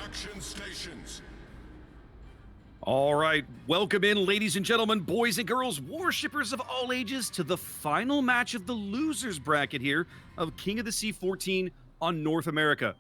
Action stations. All right, welcome in, ladies and gentlemen, boys and girls, worshippers of all ages, to the final match of the losers bracket here of King of the Sea 14 on North America.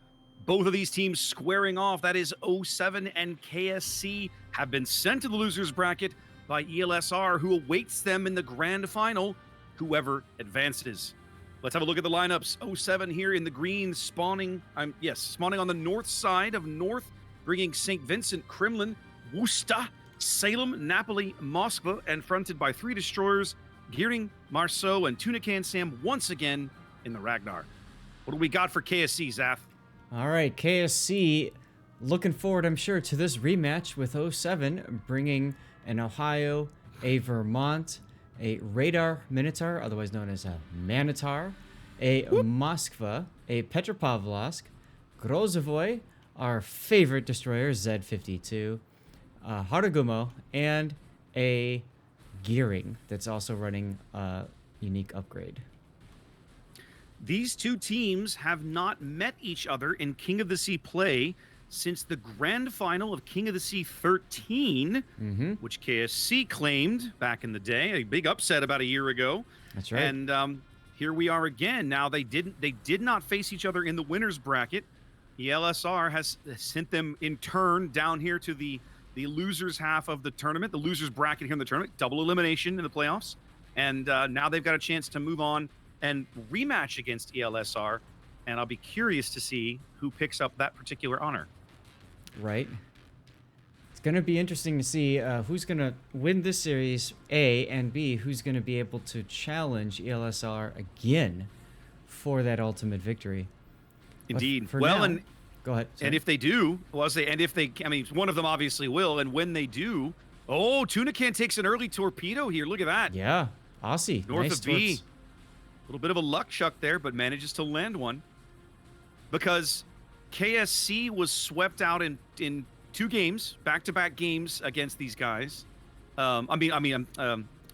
Both of these teams squaring off, that is 07 and KSC, have been sent to the losers bracket by ELSR, who awaits them in the grand final, whoever advances. Let's have a look at the lineups. 07 here in the green, spawning on the north side of North, bringing St. Vincent, Kremlin, Worcester, Salem, Napoli, Moskva, and fronted by 3 destroyers, Gearing, Marceau, and Tunican Sam once again in the Ragnar. What do we got for KSC, Zath? All right, KSC, looking forward, I'm sure, to this rematch with 07, bringing an Ohio, a Vermont, a Radar Minotaur, otherwise known as a Manitar, a Moskva, a Petropavlovsk, Grozovoy, our favorite destroyer, Z52, Haragumo, and a Gearing that's also running a unique upgrade. These two teams have not met each other in King of the Sea play since the grand final of King of the Sea 13, which KSC claimed back in the day, a big upset about a year ago. That's right. And here we are again. Now they did not face each other in the winners bracket. The LSR has sent them in turn down here to the losers half of the tournament, the losers bracket here in the tournament, double elimination in the playoffs. And now they've got a chance to move on and rematch against ELSR. And I'll be curious to see who picks up that particular honor. Right. It's going to be interesting to see who's going to win this series, A, and B, who's going to be able to challenge ELSR again for that ultimate victory. Indeed. Well, and go ahead. Sorry. And if they do, one of them obviously will. And when they do, Tunican takes an early torpedo here. Look at that. Yeah. Aussie. North Nice of B. A little bit of a luck chuck there, but manages to land one. Because KSC was swept out in 2 games, back-to-back games against these guys. Against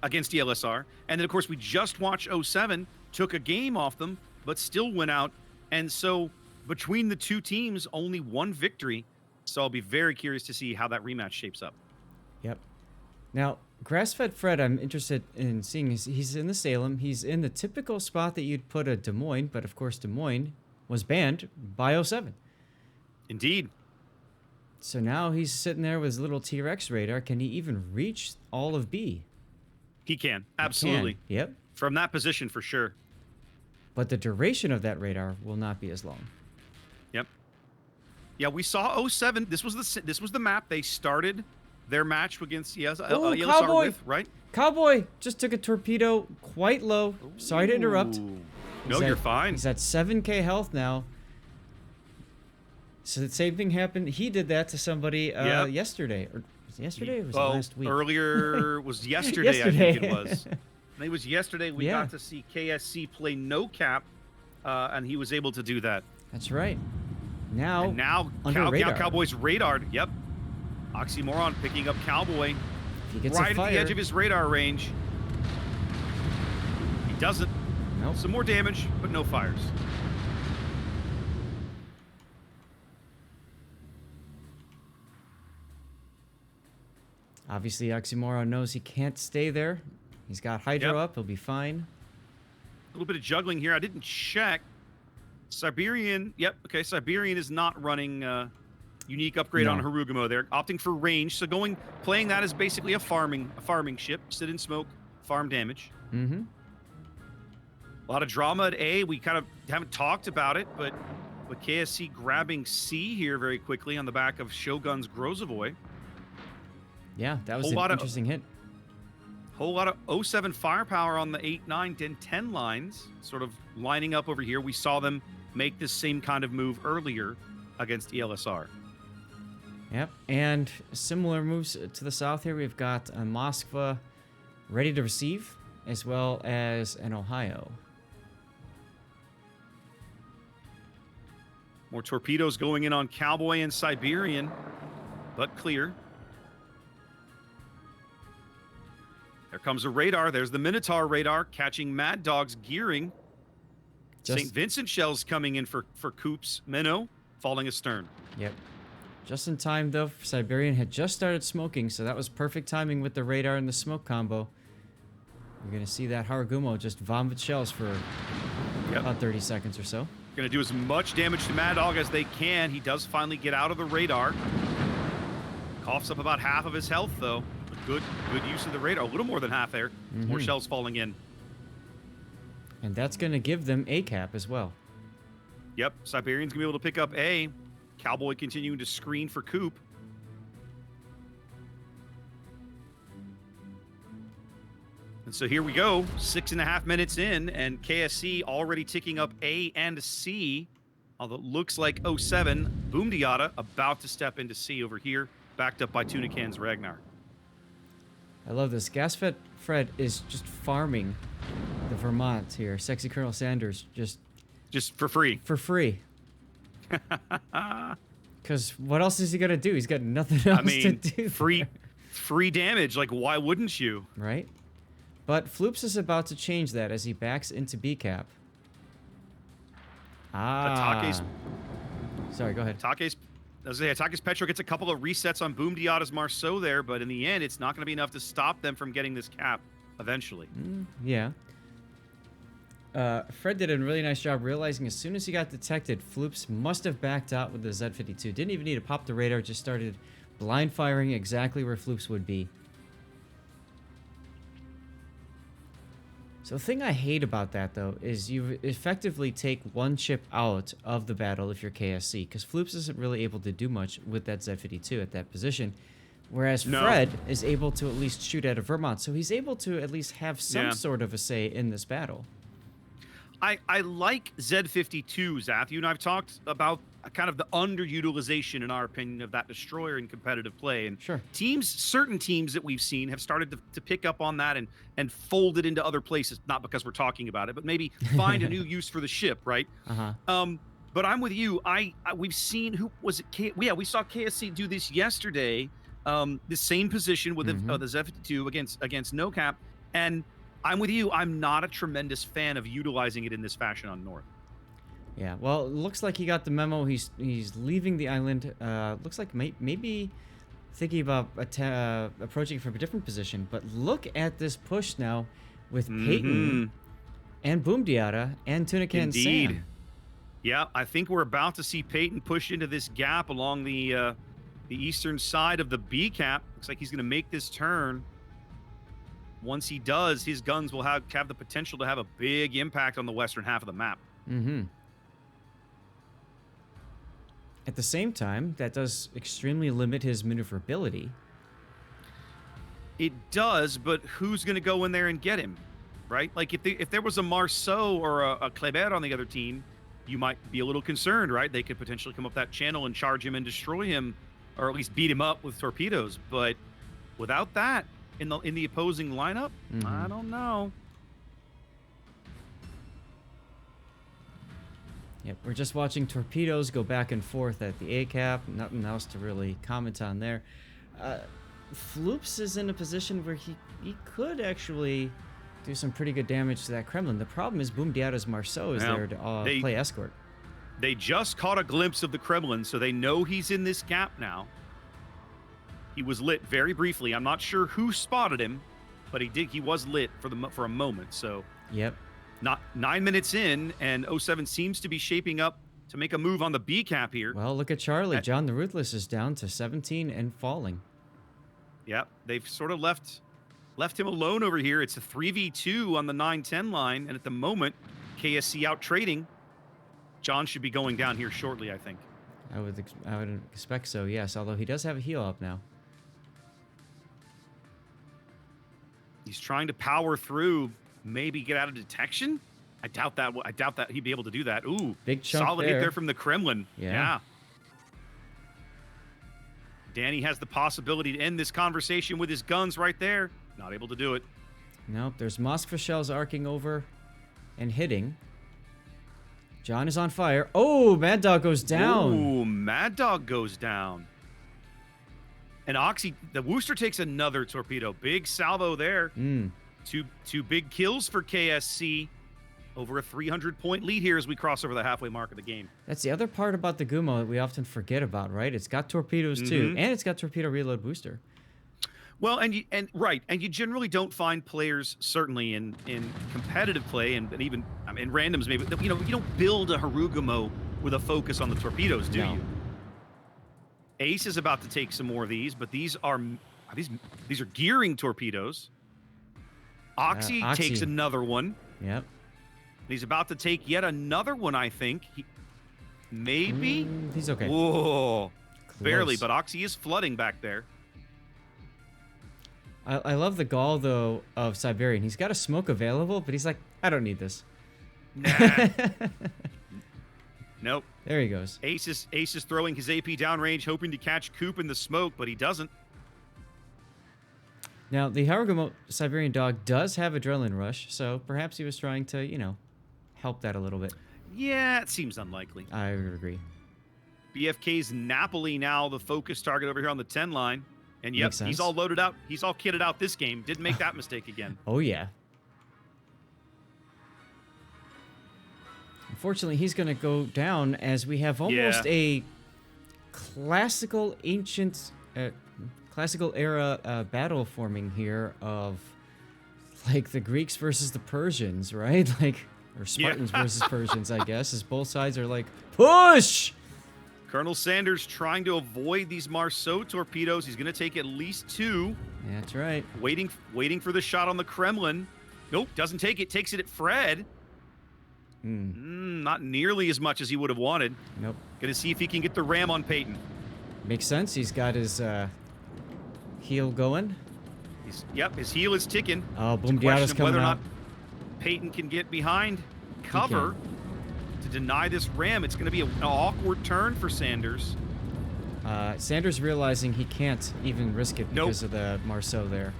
ELSR. And then, of course, we just watched 07, took a game off them, but still went out. And so between the two teams, only 1 victory. So I'll be very curious to see how that rematch shapes up. Yep. Now, Grass-Fed Fred, I'm interested in seeing. He's in the Salem. He's in the typical spot that you'd put a Des Moines, but of course Des Moines was banned by 07. Indeed. So now he's sitting there with his little T-Rex radar. Can he even reach all of B? He can. Absolutely. He can. Yep. From that position, for sure. But the duration of that radar will not be as long. Yep. Yeah, we saw 07. This was the map they started their match against ELSR Cowboy. with, right? Cowboy just took a torpedo quite low. Sorry to interrupt. No, you're fine. He's at 7k health now. So the same thing happened. He did that to somebody yesterday. Or was it yesterday or was it last week? Earlier was yesterday, I think it was. I think it was yesterday we got to see KSC play no cap, and he was able to do that. That's right. Now Cowboy's radared. Yep. Oxymoron picking up Cowboy if he gets right a fire, at the edge of his radar range. He doesn't. Nope. Some more damage, but no fires. Obviously, Oxymoron knows he can't stay there. He's got Hydro up. He'll be fine. A little bit of juggling here. I didn't check. Siberian. Yep. Okay. Siberian is not running unique upgrade on Harugumo. They're opting for range. So playing that as basically a farming ship. Sit in smoke, farm damage. Mm-hmm. A lot of drama at A. We kind of haven't talked about it, but KSC grabbing C here very quickly on the back of Shogun's Grozovoy. Yeah, that was an interesting hit. Whole lot of 07 firepower on the 8, 9, 10, 10 lines, sort of lining up over here. We saw them make this same kind of move earlier against ELSR. Yep, and similar moves to the south here. We've got a Moskva ready to receive, as well as an Ohio. More torpedoes going in on Cowboy and Siberian, but clear. There comes a radar. There's the Minotaur radar catching Mad Dog's Gearing. St. Vincent shells coming in for Coops. Minnow falling astern. Yep. Just in time, though. Siberian had just started smoking, so that was perfect timing with the radar and the smoke combo. You're going to see that Haragumo just vomit shells for about 30 seconds or so. Going to do as much damage to Mad Dog as they can. He does finally get out of the radar. Coughs up about half of his health, though. Good use of the radar. A little more than half there. More shells falling in. And that's going to give them a cap as well. Yep, Siberian's going to be able to pick up A. Cowboy continuing to screen for Coop. And so here we go, 6.5 minutes in, and KSC already ticking up A and C. Although it looks like 07, Boomdiata about to step into C over here, backed up by Tunican's Ragnar. I love this. Gasfet Fred is just farming the Vermont here. Sexy Colonel Sanders just for free. For free. Because what else is he going to do? He's got nothing else to do. Free damage. Like, why wouldn't you? Right? But Floops is about to change that as he backs into B cap. Sorry, go ahead. Atake's Petro gets a couple of resets on Boomdiata's Marceau there, but in the end, it's not going to be enough to stop them from getting this cap eventually. Yeah. Fred did a really nice job realizing as soon as he got detected, Floops must have backed out with the Z52. Didn't even need to pop the radar, just started blind firing exactly where Floops would be. So the thing I hate about that, though, is you effectively take one chip out of the battle if you're KSC, because Floops isn't really able to do much with that Z52 at that position, whereas Fred is able to at least shoot at a Vermont, so he's able to at least have some sort of a say in this battle. I like Z52, Zath. You and I have talked about kind of the underutilization, in our opinion, of that destroyer in competitive play. And certain teams that we've seen have started to pick up on that and fold it into other places, not because we're talking about it, but maybe find a new use for the ship, right? But I'm with you. We've seen, who was it? We saw KSC do this yesterday, the same position with the Z52 against No Cap, and I'm with you. I'm not a tremendous fan of utilizing it in this fashion on North. Yeah, well, it looks like he got the memo. He's leaving the island. Looks like maybe thinking about approaching from a different position. But look at this push now with Peyton and Boomdiata and Tunican and Sam. Yeah, I think we're about to see Peyton push into this gap along the eastern side of the B cap. Looks like he's going to make this turn. Once he does, his guns will have the potential to have a big impact on the western half of the map. At the same time, that does extremely limit his maneuverability. It does, but who's going to go in there and get him, right? Like, if there was a Marceau or a Kleber on the other team, you might be a little concerned, right? They could potentially come up that channel and charge him and destroy him, or at least beat him up with torpedoes. But without that, in the opposing lineup, I don't know. Yep, we're just watching torpedoes go back and forth at the A cap. Nothing else to really comment on there. Floops is in a position where he could actually do some pretty good damage to that Kremlin. The problem is Boomdiata's Marceau is there to play escort. They just caught a glimpse of the Kremlin, so they know he's in this gap now. He was lit very briefly. I'm not sure who spotted him, but he was lit for a moment. So not 9 minutes in, and 07 seems to be shaping up to make a move on the B cap here. Well, look at Charlie. John the Ruthless is down to 17 and falling. Yep, they've sort of left him alone over here. It's a 3v2 on the 9-10 line, and at the moment, KSC out trading. John should be going down here shortly, I think. I would expect so, yes. Although he does have a heal up now. He's trying to power through, maybe get out of detection. I doubt that he'd be able to do that. Ooh, big chunk solid hit there from the Kremlin. Yeah. Danny has the possibility to end this conversation with his guns right there. Not able to do it. Nope, there's Moskva shells arcing over and hitting. John is on fire. Oh, Mad Dog goes down. Ooh, Mad Dog goes down. And the Wooster takes another torpedo. Big salvo there. Two big kills for KSC. over a 300-point lead here as we cross over the halfway mark of the game. That's the other part about the Gumo that we often forget about, right? It's got torpedoes too, and it's got torpedo reload booster. Well, and you generally don't find players, certainly in competitive play and even in randoms maybe, you don't build a Harugumo with a focus on the torpedoes, do you? Ace is about to take some more of these, but these are gearing torpedoes. Oxy takes another one. Yep. He's about to take yet another one, I think. Maybe? He's okay. Whoa. Close. Barely, but Oxy is flooding back there. I love the gall, though, of Siberian. He's got a smoke available, but he's like, I don't need this. Nah. Nope. There he goes. Ace is throwing his AP downrange, hoping to catch Coop in the smoke, but he doesn't. Now, the Harugumo Siberian dog does have Adrenaline Rush, so perhaps he was trying to, help that a little bit. Yeah, it seems unlikely. I would agree. BFK's Napoli now the focus target over here on the 10 line. And yep, he's all loaded up. He's all kitted out this game. Didn't make that mistake again. Oh, yeah. Unfortunately, he's going to go down as we have almost a classical era battle forming here of like the Greeks versus the Persians, right? Or Spartans versus Persians, I guess, as both sides are like, push! Colonel Sanders trying to avoid these Marceau torpedoes. He's going to take at least 2. That's right. Waiting for the shot on the Kremlin. Nope, doesn't take it. Takes it at Fred. Not nearly as much as he would have wanted. Nope. Going to see if he can get the ram on Peyton. Makes sense. He's got his heel going. His heel is ticking. Oh, It's a Boom question Diato's of coming whether or out. not Peyton can get behind cover to deny this ram. It's going to be an awkward turn for Sanders. Sanders realizing he can't even risk it because of the Marceau there.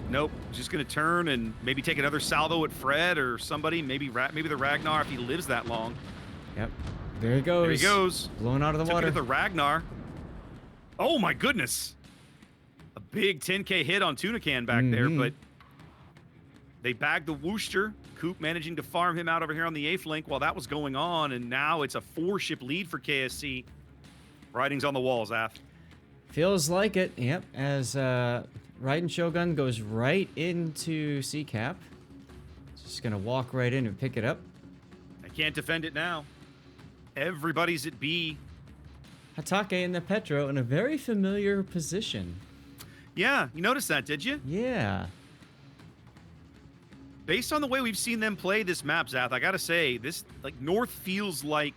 Nope. Just going to turn and maybe take another salvo at Fred or somebody. Maybe the Ragnar if he lives that long. Yep. There he goes. There he goes. Blown out of the Took water. it at the Ragnar. Oh, my goodness. A big 10K hit on Tuna Can back there, but they bagged the Worcester. Coop managing to farm him out over here on the 8th link while that was going on, and now it's a 4-ship lead for KSC. Writing's on the wall, Zath. Feels like it, yep, as Raiden Shogun goes right into CCAP. Just going to walk right in and pick it up. I can't defend it now. Everybody's at B. Hatake and the Petro in a very familiar position. Yeah, you noticed that, did you? Yeah. Based on the way we've seen them play this map, Zath, I gotta say, this North feels like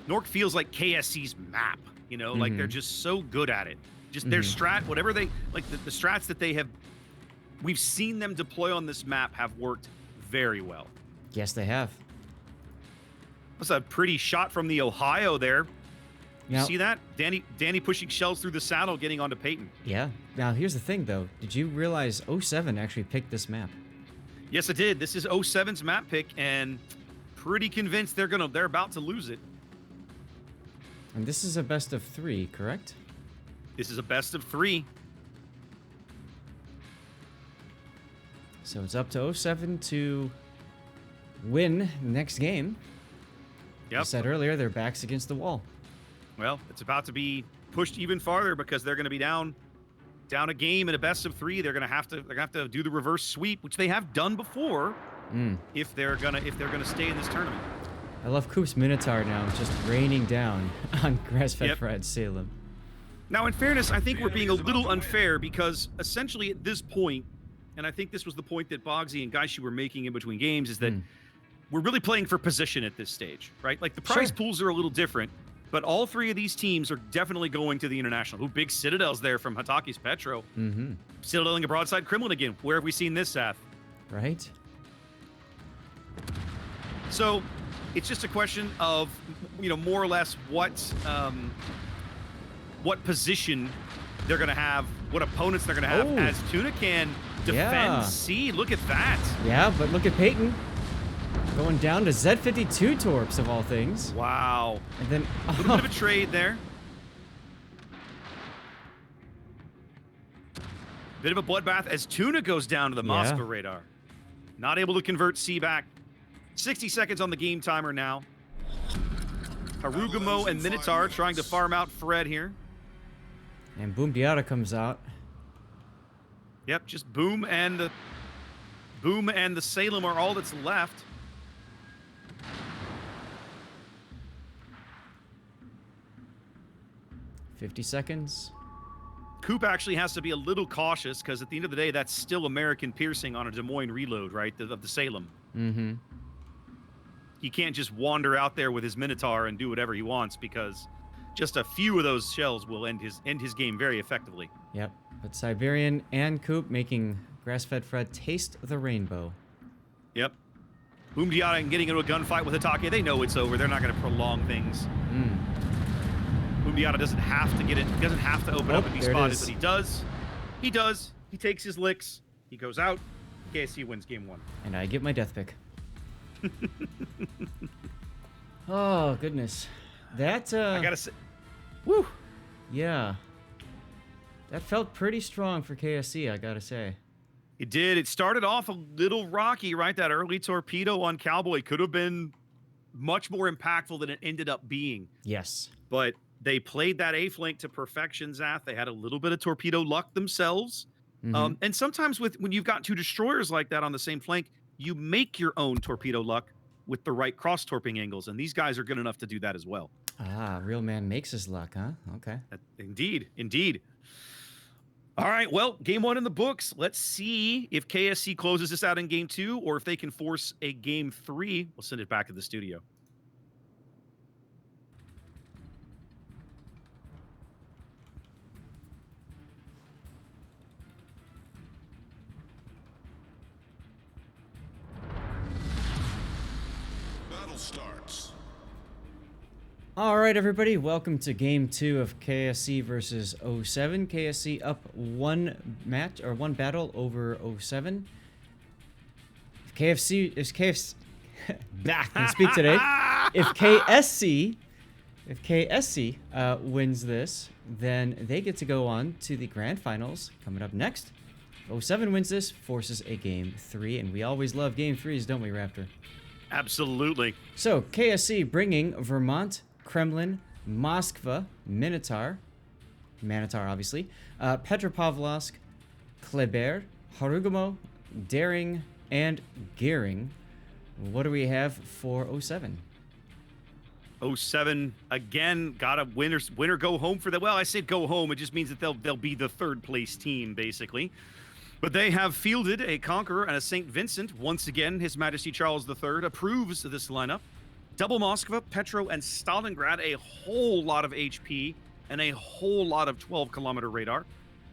KSC's map. Like they're just so good at it. Just their strat, whatever they the strats that they have, we've seen them deploy on this map have worked very well. Yes, they have. That's a pretty shot from the Ohio there. You Now, see that? Danny pushing shells through the saddle, getting onto Peyton. Yeah. Now, here's the thing, though. Did you realize 07 actually picked this map? Yes, I did. This is 07's map pick, and pretty convinced they're about to lose it. And this is a best of 3, correct? This is a best of 3. So it's up to 07 to win next game. Yep. I said earlier, their back's against the wall. Well, it's about to be pushed even farther because they're going to be down a game in a best of 3. They're going to have to do the reverse sweep, which they have done before. If they're gonna stay in this tournament. I love Coop's Minotaur now, just raining down on grass-fed fried Salem. Now, in fairness, I think we're being a little unfair because essentially at this point, and I think this was the point that Boggsy and Gaishu were making in between games, is that we're really playing for position at this stage, right? Like the prize pools are a little different, but all 3 of these teams are definitely going to the international. Ooh, big Citadels there from Hataki's Petro. Citadeling a broadside Kremlin again. Where have we seen this, Zath? Right? So it's just a question of, more or less what position they're going to have, what opponents they're going to have as Tuna Can defend C. Look at that. Yeah, but look at Peyton. Going down to Z52 Torps, of all things. Wow. And then a little bit of a trade there. Bit of a bloodbath as Tuna goes down to the Moscow radar. Not able to convert C back. 60 seconds on the game timer now. Harugamo and Minotaur trying to farm out Fred here. And Boom Diata comes out. Yep, just Boom and the Salem are all that's left. $50 seconds. Coop actually has to be a little cautious because at the end of the day, that's still American piercing on a Des Moines reload, right? Of the Salem. Mm-hmm. He can't just wander out there with his Minotaur and do whatever he wants because just a few of those shells will end his game very effectively. Yep. But Siberian and Coop making Grass-Fed Fred taste the rainbow. Yep. Boom Diata and getting into a gunfight with Hatake. They know it's over. They're not going to prolong things. Boom Diata doesn't have to get it. He doesn't have to open up and be spotted, but he does. He does. He takes his licks. He goes out. KSC wins game 1. And I get my death pick. Oh, goodness. That, I gotta say, woo. Yeah. That felt pretty strong for KSC, I gotta say. It did. It started off a little rocky, right? That early torpedo on Cowboy could have been much more impactful than it ended up being. Yes. But they played that A flank to perfection, Zath. They had a little bit of torpedo luck themselves. And sometimes when you've got 2 destroyers like that on the same flank, you make your own torpedo luck with the right cross-torping angles. And these guys are good enough to do that as well. Ah, real man makes his luck, huh? Okay. Indeed. Indeed. All right, well, game 1 in the books. Let's see if KSC closes this out in game 2 or if they can force a game 3. We'll send it back to the studio. Battle starts. All right, everybody. Welcome to game 2 of KSC versus 07. KSC up one battle over 07. If KSC can speak today. If KSC wins this, then they get to go on to the grand finals coming up next. If 07 wins this, forces a game 3, and we always love game 3s, don't we, Raptor? Absolutely. So KSC bringing Vermont, Kremlin, Moskva, Minotaur, obviously, Petropavlovsk, Kleber, Harugamo, Daring, and Gearing. What do we have for 07? 07 again got a winner go home for that. Well, I said go home. It just means that they'll be the 3rd place team basically. But they have fielded a Conqueror and a St. Vincent. Once again, His Majesty Charles III approves of this lineup. Double Moskva, Petro, and Stalingrad, a whole lot of HP and a whole lot of 12-kilometer radar.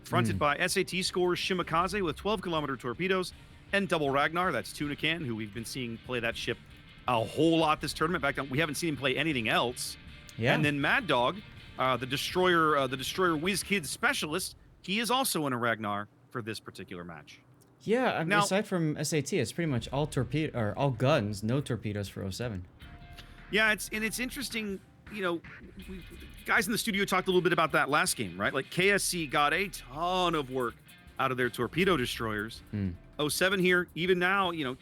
Fronted by SAT scores Shimakaze with 12-kilometer torpedoes, and Double Ragnar, that's Tunican, who we've been seeing play that ship a whole lot this tournament. In fact, we haven't seen him play anything else. Yeah. And then Mad Dog, the destroyer Whiz Kid specialist, he is also in a Ragnar for this particular match. Yeah, I mean, Now- aside from SAT, it's pretty much all all guns, no torpedoes for 07. Yeah, it's interesting. You know, guys in the studio talked a little bit about that last game, right? Like KSC got a ton of work out of their torpedo destroyers. 07 here, even now, you know,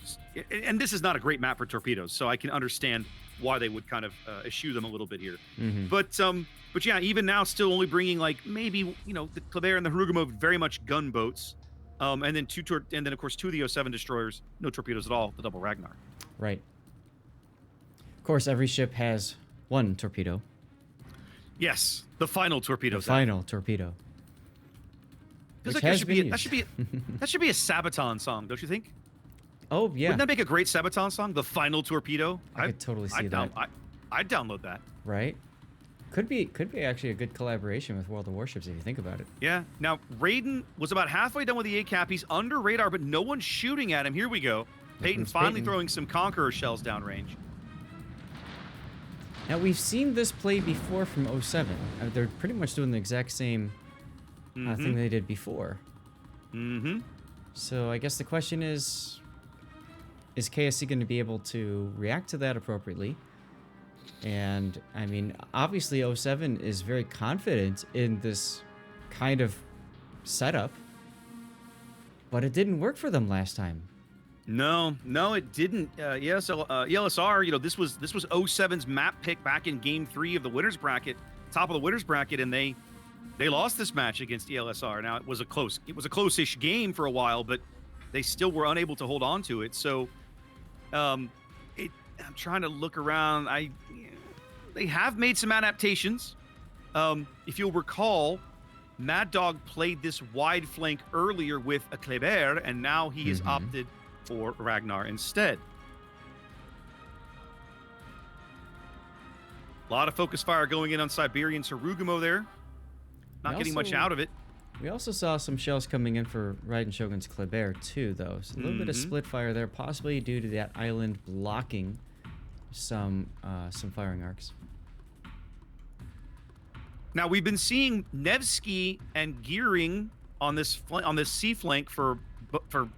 and this is not a great map for torpedoes, so I can understand why they would kind of eschew them a little bit here. But yeah, even now, still only bringing like maybe, you know, the Kleber and the Harugamo very much gunboats, and then of course 2 of the 07 destroyers, no torpedoes at all, the Double Ragnar. Right. Of course, every ship has 1 torpedo. Yes, the final torpedo. The final torpedo. Feels Which like has that been should be a Sabaton song, don't you think? Oh, yeah. Wouldn't that make a great Sabaton song? The final torpedo. I could totally see that. I'd download that. Right? Could be actually a good collaboration with World of Warships if you think about it. Yeah. Now, Raiden was about halfway done with the ACAP. He's under radar, but no one's shooting at him. Here we go. Peyton finally throwing some Conqueror shells downrange. Now, we've seen this play before from 07. They're pretty much doing the exact same thing they did before. So I guess the question is KSC going to be able to react to that appropriately? And, I mean, obviously 07 is very confident in this kind of setup, but it didn't work for them last time. No, no, it didn't. ELSR, this was 07's map pick back in Game 3 of the winners bracket, top of the winners bracket, and they lost this match against ELSR. Now it was a close-ish game for a while, but they still were unable to hold on to it. So, I'm trying to look around. They have made some adaptations. If you'll recall, Mad Dog played this wide flank earlier with a Kleber, and now he has opted for Ragnar instead. A lot of focus fire going in on Siberian Sarugamo there. Not getting much out of it. We also saw some shells coming in for Raiden Shogun's Kleber too, though. So a little bit of split fire there, possibly due to that island blocking some firing arcs. Now we've been seeing Nevsky and Gearing on this C flank for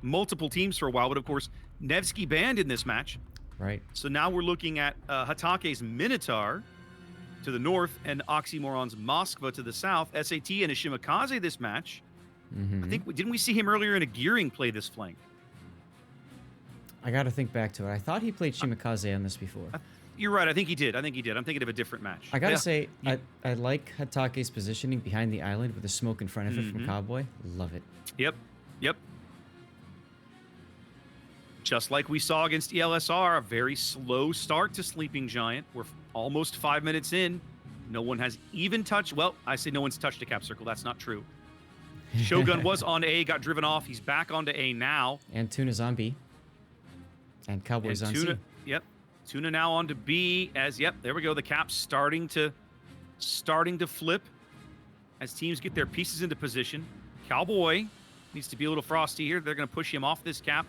multiple teams for a while, but of course Nevsky banned in this match. Right. So now we're looking at Hatake's Minotaur to the north and Oxymoron's Moskva to the south. SAT and a Shimakaze this match. I think didn't we see him earlier in a Gearing play this flank? I got to think back to it. I thought he played Shimakaze on this before. You're right. I think he did. I'm thinking of a different match. I gotta say, I like Hatake's positioning behind the island with the smoke in front of it from Cowboy. Love it. Yep. Just like we saw against ELSR, a very slow start to Sleeping Giant. We're almost 5 minutes in. No one has even touched. Well, I say no one's touched a cap circle. That's not true. Shogun was on A, got driven off. He's back onto A now. And Tuna's on B. And Cowboy's on C. Yep. Tuna now on to B as, there we go. The cap's starting to flip as teams get their pieces into position. Cowboy needs to be a little frosty here. They're going to push him off this cap.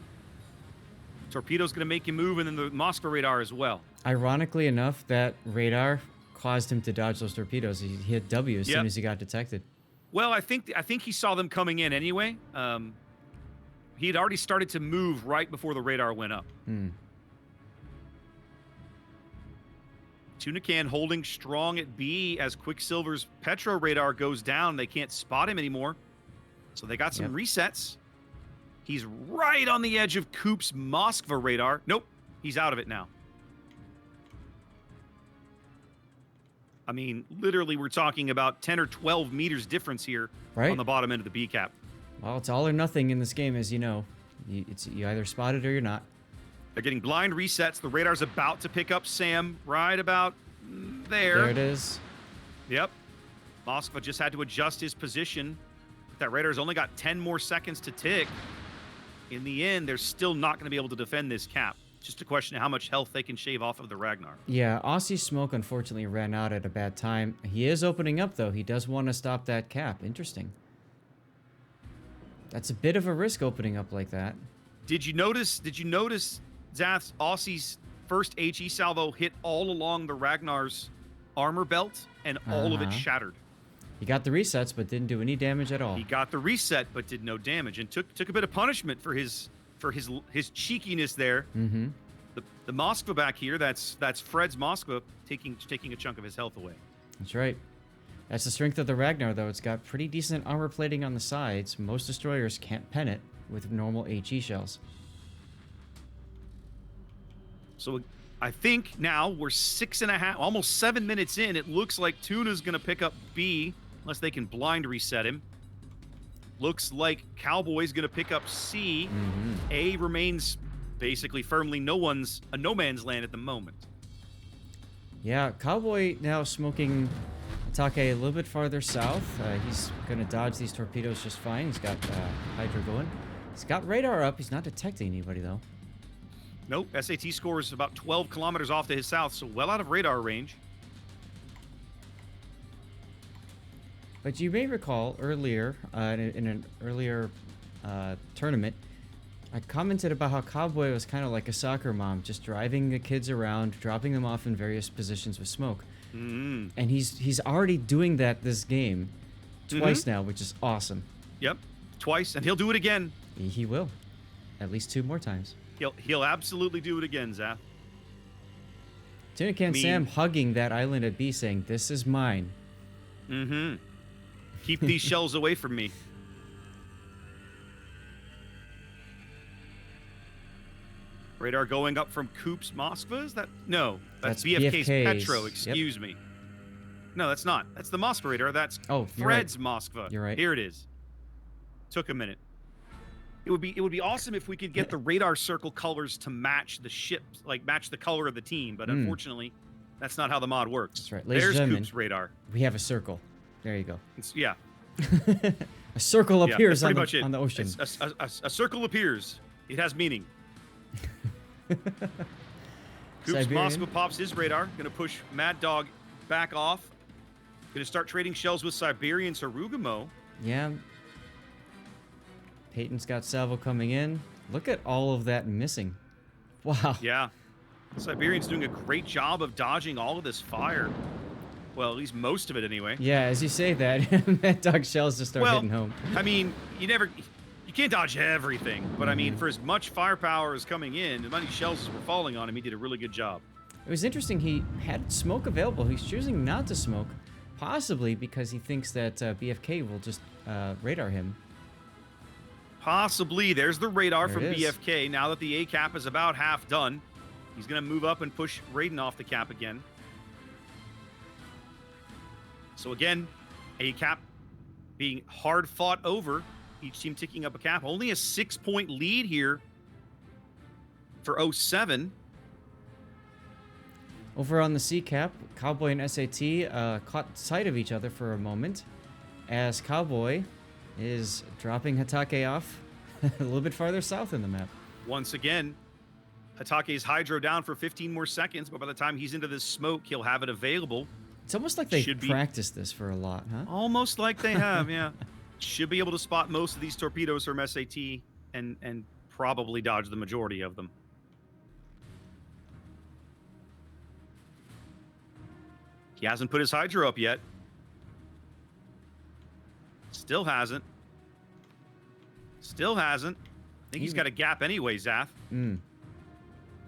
Torpedo's going to make him move, and then the Moskva radar as well. Ironically enough, that radar caused him to dodge those torpedoes. He hit W as soon as he got detected. Well, I think he saw them coming in anyway. He had already started to move right before the radar went up. Tuna Can holding strong at B as Quicksilver's Petro radar goes down. They can't spot him anymore. So they got some resets. He's right on the edge of Coop's Moskva radar. Nope, he's out of it now. I mean, literally, we're talking about 10 or 12 meters difference here on the bottom end of the B cap. Well, it's all or nothing in this game, as you know. You either spot it or you're not. They're getting blind resets. The radar's about to pick up Sam right about there. There it is. Yep. Moskva just had to adjust his position. That radar's only got 10 more seconds to tick. In the end, they're still not going to be able to defend this cap. Just a question of how much health they can shave off of the Ragnar. Yeah, Aussie's smoke unfortunately ran out at a bad time. He is opening up, though. He does want to stop that cap. Interesting. That's a bit of a risk opening up like that. Did you notice, Zath, Aussie's first HE salvo hit all along the Ragnar's armor belt, and all of it shattered. He got the resets, but didn't do any damage at all. He got the reset, but did no damage, and took a bit of punishment for his cheekiness there. The Moskva back here, that's Fred's Moskva taking a chunk of his health away. That's right. That's the strength of the Ragnar, though. It's got pretty decent armor plating on the sides. Most destroyers can't pen it with normal HE shells. So I think now we're 6.5, almost 7 minutes in. It looks like Tuna's going to pick up B, unless they can blind reset him. Looks like Cowboy's going to pick up C. A remains basically firmly no man's land at the moment. Yeah, Cowboy now smoking Atake a little bit farther south. He's going to dodge these torpedoes just fine. He's got Hydra going. He's got radar up. He's not detecting anybody, though. Nope. SAT score is about 12 kilometers off to his south, so well out of radar range. But you may recall earlier, in an earlier tournament, I commented about how Cowboy was kind of like a soccer mom, just driving the kids around, dropping them off in various positions with smoke. And he's already doing that this game twice now, which is awesome. Yep, twice, and he'll do it again. He will, at least 2 more times. He'll absolutely do it again, Zath. Tunican Sam hugging that island at B, saying, "This is mine." Keep these shells away from me. Radar going up from Coop's Moskva. Is that? No, that's BFK's. Petro. Excuse me. No, that's not. That's the Moskva radar. That's Fred's Moskva. You're right. Here it is. Took a minute. It would be awesome if we could get the radar circle colors to match the ships, like match the color of the team. But unfortunately, that's not how the mod works. That's right. There's Coop's radar. We have a circle. There you go. Yeah. A circle appears on much the ocean. A circle appears. It has meaning. Coop's Moskva pops his radar. Going to push Mad Dog back off. Going to start trading shells with Siberian Sarugamo. Yeah. Peyton's got Salvo coming in. Look at all of that missing. Wow. Yeah. Siberian's doing a great job of dodging all of this fire. Well, at least most of it anyway. Yeah, as you say that, Mad Dog shells just start hitting home. I mean, you can't dodge everything. But I mean, for as much firepower as coming in, as many shells as were falling on him, he did a really good job. It was interesting. He had smoke available. He's choosing not to smoke, possibly because he thinks that BFK will just radar him. Possibly. There's the radar There from it is. BFK. Now that the A cap is about half done, he's going to move up and push Raiden off the cap again. So again, A cap being hard fought over. Each team ticking up a cap. Only a 6-point lead here for 07. Over on the C cap, Cowboy and SAT caught sight of each other for a moment as Cowboy is dropping Hatake off a little bit farther south in the map. Once again, Hatake's hydro down for 15 more seconds, but by the time he's into this smoke, he'll have it available. It's almost like they practiced this for a lot, huh? Almost like they have, yeah. Should be able to spot most of these torpedoes from SAT and probably dodge the majority of them. He hasn't put his hydro up yet. Still hasn't. Still hasn't. I think he's got a gap anyway, Zath.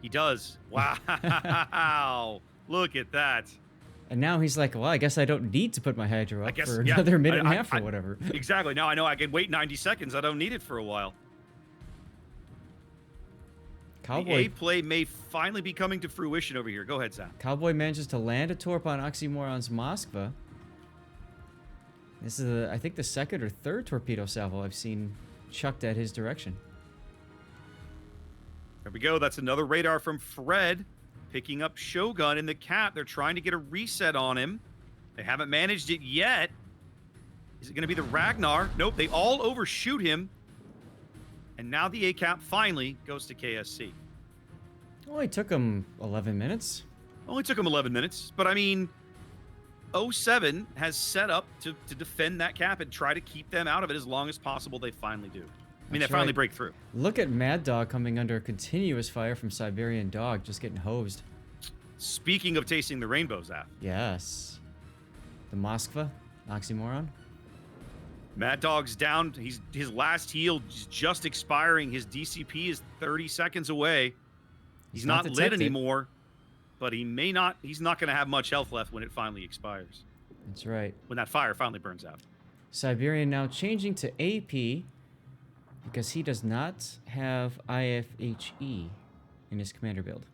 He does. Wow. Look at that. And now he's like, well, I guess I don't need to put my hydro up for another minute and a half or whatever. Exactly. Now I know I can wait 90 seconds. I don't need it for a while. Cowboy. The A play may finally be coming to fruition over here. Go ahead, Zath. Cowboy manages to land a torp on Oxymoron's Moskva. This is, I think, the second or third torpedo salvo I've seen chucked at his direction. There we go. That's another radar from Fred. Picking up Shogun in the cap. They're trying to get a reset on him. They haven't managed it yet. Is it going to be the Ragnar? Nope, they all overshoot him. And now the A cap finally goes to KSC. Only took him 11 minutes. Only took him 11 minutes. But I mean, 07 has set up to defend that cap and try to keep them out of it as long as possible. They finally do. I mean, they finally break through. Look at Mad Dog coming under continuous fire from Siberian Dog, just getting hosed. Speaking of tasting the rainbow, Zath. Yes. The Moskva, Oxymoron. Mad Dog's down. His last heal is just expiring. His DCP is 30 seconds away. He's not lit anymore, but he's not going to have much health left when it finally expires. That's right. When that fire finally burns out. Siberian now changing to AP because he does not have IFHE in his commander build.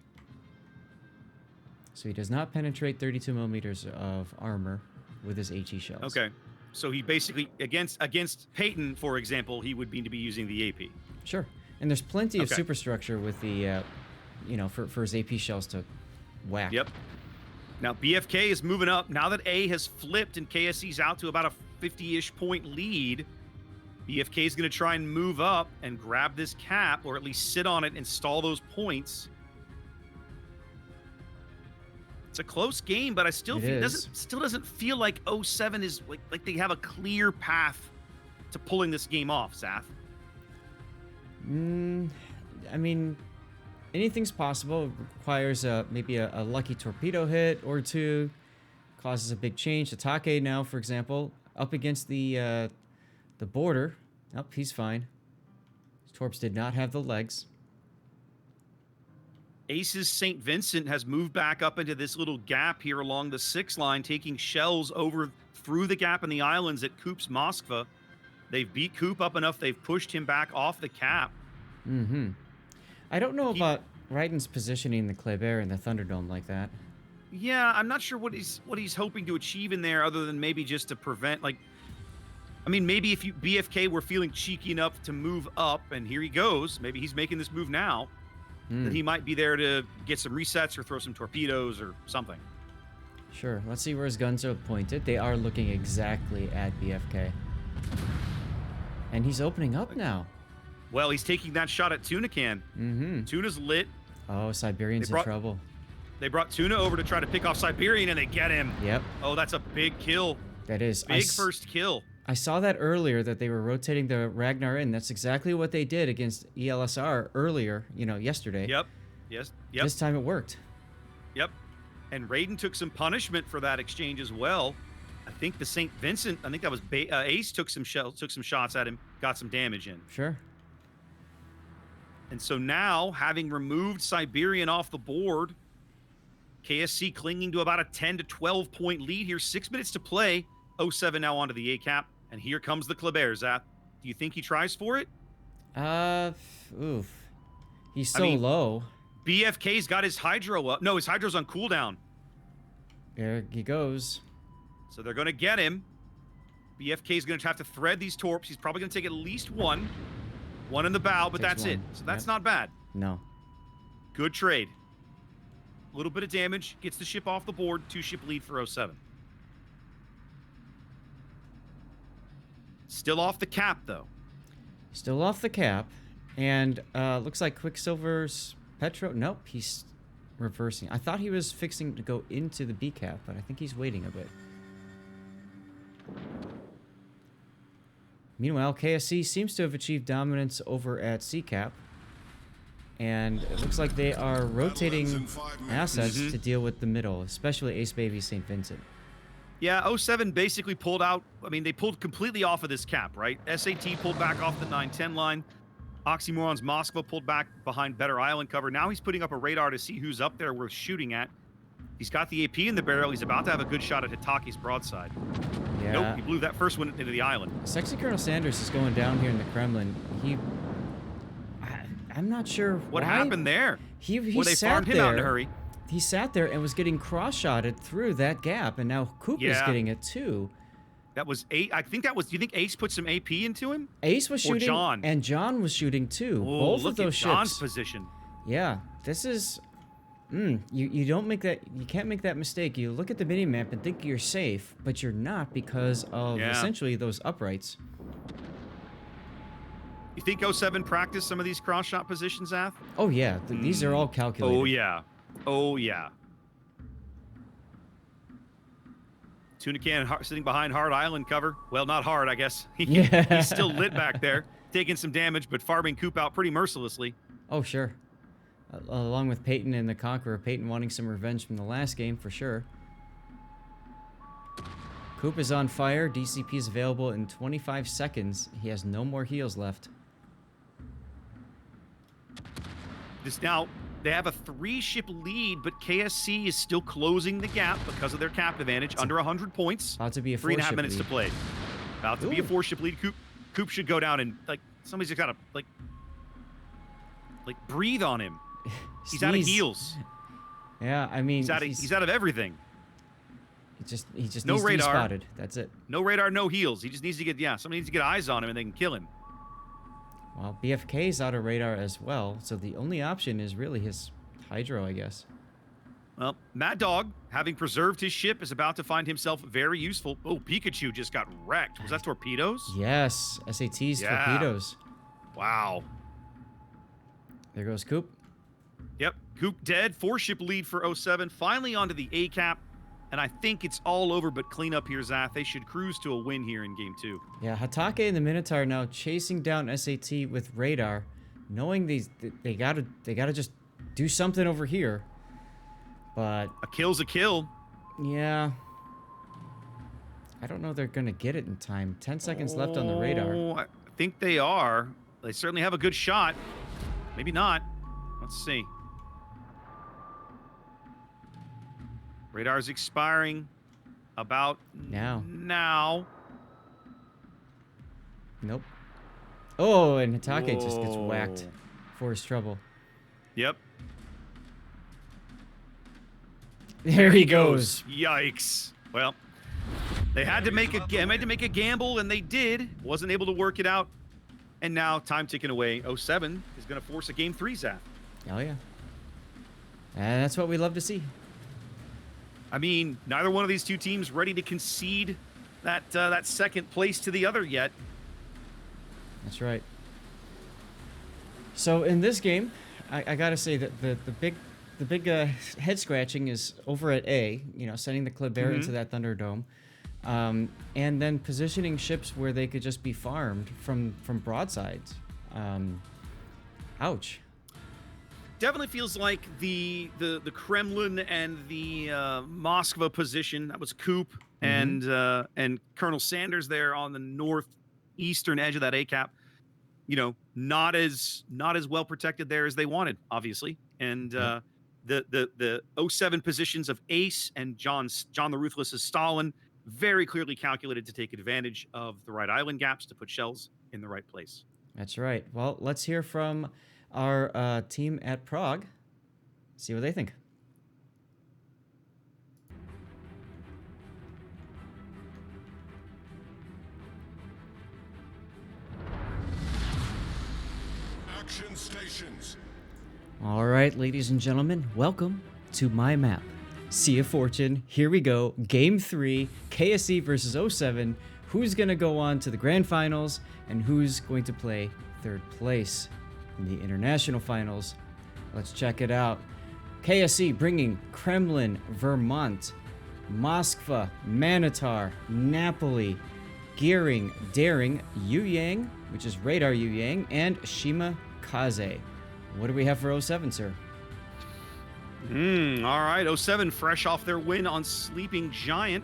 So he does not penetrate 32 millimeters of armor with his HE shells. Okay. So he basically, against Peyton, for example, he would need to be using the AP. Sure. And there's plenty of superstructure with the, for his AP shells to whack. Yep. Now, BFK is moving up. Now that A has flipped and KSC's out to about a 50-ish point lead, BFK is going to try and move up and grab this cap, or at least sit on it and stall those points. It's a close game, but I still doesn't feel like 07 is like they have a clear path to pulling this game off, Zath. I mean, anything's possible. It requires maybe a lucky torpedo hit or two. Causes a big change. Atake now, for example, up against the border. Oh, he's fine. Torps did not have the legs. Ace's St. Vincent has moved back up into this little gap here along the 6 line, taking shells over through the gap in the islands at Coop's Moskva. They've beat Coop up enough. They've pushed him back off the cap. I don't know about Raiden's positioning the Kleber in the Thunderdome like that. Yeah, I'm not sure what he's hoping to achieve in there, other than maybe just to prevent, like, I mean, maybe if BFK were feeling cheeky enough to move up, and here he goes, maybe he's making this move now, that he might be there to get some resets or throw some torpedoes or something. Sure. Let's see where his guns are pointed. They are looking exactly at BFK. And he's opening up now. Well, he's taking that shot at Tuna Can. Mm-hmm. Tuna's lit. Oh, Siberian's in trouble. They brought Tuna over to try to pick off Siberian, and they get him. Yep. Oh, that's a big kill. That is. Big first kill. I saw that earlier, that they were rotating the Ragnar in. That's exactly what they did against ELSR earlier, yesterday. Yep. Yes. Yep. This time it worked. Yep. And Raiden took some punishment for that exchange as well. I think the St. Vincent, I think that was Ace took some shots at him, got some damage in. Sure. And so now, having removed Siberian off the board, KSC clinging to about a 10 to 12 point lead here. 6 minutes to play. 07 now onto the A cap. And here comes the Kleber, Zath. Do you think he tries for it? Oof. He's so low. BFK's got his Hydro up. No, his Hydro's on cooldown. There he goes. So they're going to get him. BFK's going to have to thread these torps. He's probably going to take at least one. One in the bow, but that's it. So that's not bad. No. Good trade. A little bit of damage. Gets the ship off the board. 2-ship lead for 07. Still off the cap, though. Still off the cap. And looks like Quicksilver's Petro. Nope, he's reversing. I thought he was fixing to go into the B cap, but I think he's waiting a bit. Meanwhile, KSC seems to have achieved dominance over at C cap. And it looks like they are rotating assets to deal with the middle, especially Ace Baby St. Vincent. Yeah, 07 basically pulled out. I mean, they pulled completely off of this cap, right? SAT pulled back off the 910 line. Oxymoron's Moskva pulled back behind better island cover. Now he's putting up a radar to see who's up there worth shooting at. He's got the AP in the barrel. He's about to have a good shot at Hitaki's broadside. Yeah. Nope, he blew that first one into the island. Sexy Colonel Sanders is going down here in the Kremlin. I'm not sure what why. happened there. He well, they sat farmed him there. out in a hurry. He sat there and was getting cross-shotted through that gap, and now Coop is getting it too. That was Ace. I think that was. Do you think Ace put some AP into him? Ace was shooting, John. and John was shooting too. Oh, both look of those at ships. John's position. Yeah, this is. You don't make that. You can't make that mistake. You look at the mini map and think you're safe, but you're not because of essentially those uprights. You think 07 practiced some of these cross-shot positions, Zath? Oh yeah, these are all calculated. Oh yeah. Oh yeah. Tuna Can sitting behind hard island cover. Well, not hard, I guess. He's still lit back there, taking some damage, but farming Coop out pretty mercilessly. Oh, sure. Along with Peyton and the Conqueror. Peyton wanting some revenge from the last game, for sure. Coop is on fire. DCP is available in 25 seconds. He has no more heals left. Now, they have a 3-ship lead, but KSC is still closing the gap because of their cap advantage, under 100 points. About to be a 3.5 minutes lead. to play. About to be a 4-ship lead. Coop should go down and, like, somebody's just got to, like breathe on him. He's out of heals. Yeah, I mean, he's out of everything. He just no needs radar. to be spotted. That's it. No radar, no heals. He just needs to get, somebody needs to get eyes on him and they can kill him. Well, BFK's out of radar as well, so the only option is really his Hydro, I guess. Well, Mad Dog, having preserved his ship, is about to find himself very useful. Oh, Pikachu just got wrecked. Was that torpedoes? Yes, SAT's torpedoes. Wow. There goes Coop. Yep, Coop dead. 4-ship lead for 07. Finally onto the A cap. And I think it's all over but clean up here, Zath. They should cruise to a win here in Game 2. Yeah, Hatake and the Minotaur now chasing down SAT with radar, knowing they gotta just do something over here. But a kill's a kill. Yeah. I don't know they're gonna get it in time. 10 seconds left on the radar. I think they are. They certainly have a good shot. Maybe not. Let's see. Radar's expiring about now. Nope. Oh, and Hatake just gets whacked for his trouble. Yep. There he goes. Yikes. Well, they had to make a gamble, and they did. Wasn't able to work it out. And now, time ticking away. 07 is going to force a game 3, Zath. Oh, yeah. And that's what we love to see. I mean, neither one of these two teams ready to concede that second place to the other yet. That's right. So in this game, I gotta say that the big head scratching is over at A. You know, sending the Kleber into that Thunderdome, and then positioning ships where they could just be farmed from broadsides. Ouch. Definitely feels like the Kremlin and the Moskva position. That was Coop and Colonel Sanders there on the northeastern edge of that A cap. You know, not as well protected there as they wanted, obviously. And the 07 positions of Ace and John the Ruthless as Stalin, very clearly calculated to take advantage of the right island gaps to put shells in the right place. That's right. Well, let's hear from our team at Prague. See what they think. Action stations. All right, ladies and gentlemen, welcome to my map. Sea of Fortune, here we go. Game 3, KSC versus 07. Who's going to go on to the grand finals and who's going to play third place in the international finals? Let's check it out. KSC bringing Kremlin, Vermont, Moskva, Manitar, Napoli, Gearing, Daring, Yuyang, which is Radar Yuyang, and Shima Kaze. What do we have for 07, sir? All right, 07 fresh off their win on Sleeping Giant.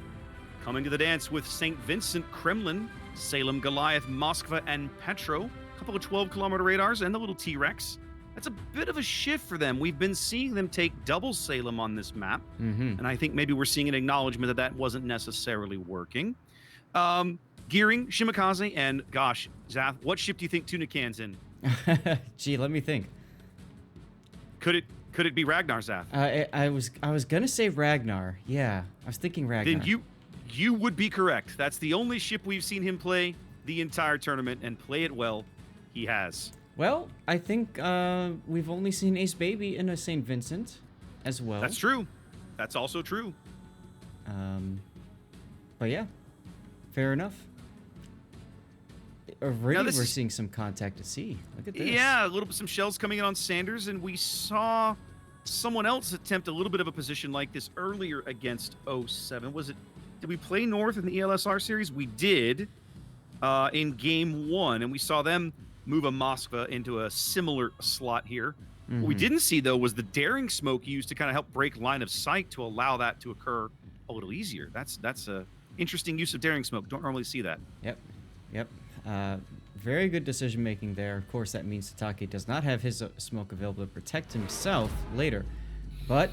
Coming to the dance with St. Vincent, Kremlin, Salem, Goliath, Moskva, and Petro. A couple of 12-kilometer radars and the little T-Rex. That's a bit of a shift for them. We've been seeing them take double Salem on this map. And I think maybe we're seeing an acknowledgement that wasn't necessarily working. Gearing, Shimakaze, and gosh, Zath, what ship do you think Tuna Can's in? Gee, let me think. Could it be Ragnar, Zath? I was gonna say Ragnar. Yeah, I was thinking Ragnar. Then you would be correct. That's the only ship we've seen him play the entire tournament, and play it well. He has. Well, I think we've only seen Ace Baby in a St. Vincent as well. That's true. That's also true. But yeah, fair enough. Already we're seeing some contact at sea. Look at this. Yeah, some shells coming in on Sanders, and we saw someone else attempt a little bit of a position like this earlier against 07. Did we play North in the ELSR series? We did in game 1, and we saw them move a Moskva into a similar slot here. What we didn't see, though, was the Daring smoke used to kind of help break line of sight to allow that to occur a little easier. That's a interesting use of Daring smoke. Don't normally see that. Yep. Very good decision making there. Of course, that means Tatake does not have his smoke available to protect himself later. But